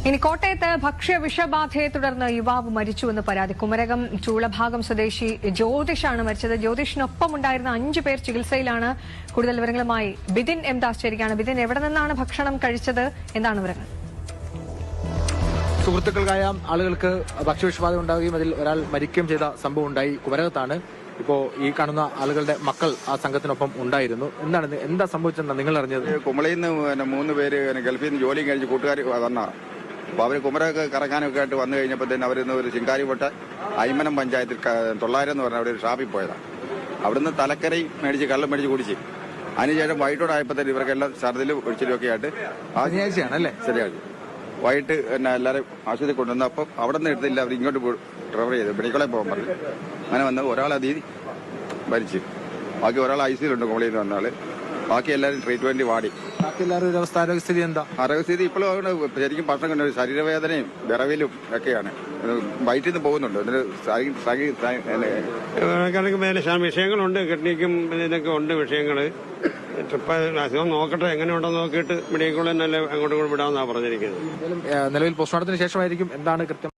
ഇനി കോട്ടയത്ത് ഭക്ഷ്യ വിഷബാധയെ തുടർന്ന് യുവാവ് മരിച്ചുവെന്ന് പരാതി. കുമരകം ചൂളഭാഗം സ്വദേശി ജ്യോതിഷാണ് മരിച്ചത്. ജ്യോതിഷിനൊപ്പം ഉണ്ടായിരുന്ന 5 പേർ ചികിത്സയിലാണ്. കൂടുതൽ വിവരങ്ങളുമായി ബിദിൻ എം ദാസ് ചേരുകയാണ്. ബിദിൻ, എവിടെ നിന്നാണ് ഭക്ഷണം കഴിച്ചത്? എന്താണ് വിവരങ്ങൾ? സുഹൃത്തുക്കൾക്കായ ആളുകൾക്ക് ഭക്ഷ്യവിഷബാധ ഉണ്ടാവുകയും അതിൽ ഒരാൾ മരിക്കുകയും ചെയ്ത സംഭവം ഉണ്ടായി. കുമരകത്താണ്. ഇപ്പോ ഈ കാണുന്ന ആളുകളുടെ മക്കൾ ആ സംഘത്തിനൊപ്പം ഉണ്ടായിരുന്നു. എന്താ സംഭവിച്ചെന്നാണ് നിങ്ങൾ അറിഞ്ഞത്? കുമളയിൽ നിന്ന് 3 പേര് ഗൾഫിൽ നിന്ന് ജോലിയും കഴിഞ്ഞ് കൂട്ടുകാർ വന്നതാണ്. അപ്പോൾ അവർ കുമരകത്ത് കറങ്ങാനൊക്കെ ആയിട്ട് വന്നു കഴിഞ്ഞപ്പോൾ തന്നെ അവരിന്ന് ഒരു ചിങ്കാരിപ്പെട്ട അയ്മനം പഞ്ചായത്തിൽ 900 എന്ന് പറഞ്ഞ അവിടെ ഒരു ഷാപ്പിൽ പോയതാണ്. അവിടുന്ന് തലക്കരയും മേടിച്ച് കള്ളം മേടിച്ച് കുടിച്ച് അതിനുശേഷം വൈകിട്ടോടായപ്പോൾ തന്നെ ഇവർക്കെല്ലാം ഛർദിലും ഒഴിച്ചിലൊക്കെ ആയിട്ട് ശനിയാഴ്ചയാണല്ലേ? ശരിയാഴ്ച വൈകിട്ട് പിന്നെ എല്ലാവരും ആശുപത്രി കൊണ്ടുവന്നു. അപ്പം അവിടെ നിന്ന് എടുത്തില്ല, അവർ ഇങ്ങോട്ട് ട്രാവൽ ചെയ്ത് മെഡിക്കലിൽ പോകാൻ പറഞ്ഞു. അങ്ങനെ വന്ന് ഒരാളതീ മരിച്ചു. ബാക്കി ഒരാൾ ഐസിയിലുണ്ട് കുമളിയിൽ നിന്ന് വന്ന ആള്. ബാക്കി എല്ലാവരും ട്രീറ്റ്മെന്റ് വാടി. ബാക്കി എല്ലാവരും അവസ്ഥ ആരോഗ്യസ്ഥിതി എന്താ? ആരോഗ്യസ്ഥിതി ഇപ്പോഴും ശരിക്കും ഭക്ഷണം കണ്ടു ശരീരവേദനയും വിറവിലും ഒക്കെയാണ്. വയറ്റിൽ നിന്ന് പോകുന്നുണ്ട്. വിഷയങ്ങളുണ്ട്, കിഡ്നിക്കും ഇതിനൊക്കെ ഉണ്ട് വിഷയങ്ങൾ. ട്രിപ്പ് അസുഖം നോക്കട്ടെ, എങ്ങനെയുണ്ടെന്ന് നോക്കിയിട്ട് മെഡിക്കൽ കോളേജിൽ അങ്ങോട്ടും ഇങ്ങോട്ടും വിടാമെന്നാണ് പറഞ്ഞിരിക്കുന്നത്. നിലവിൽ പോസ്റ്റ്മോർട്ടത്തിന് ശേഷമായിരിക്കും എന്താണ് കൃത്യം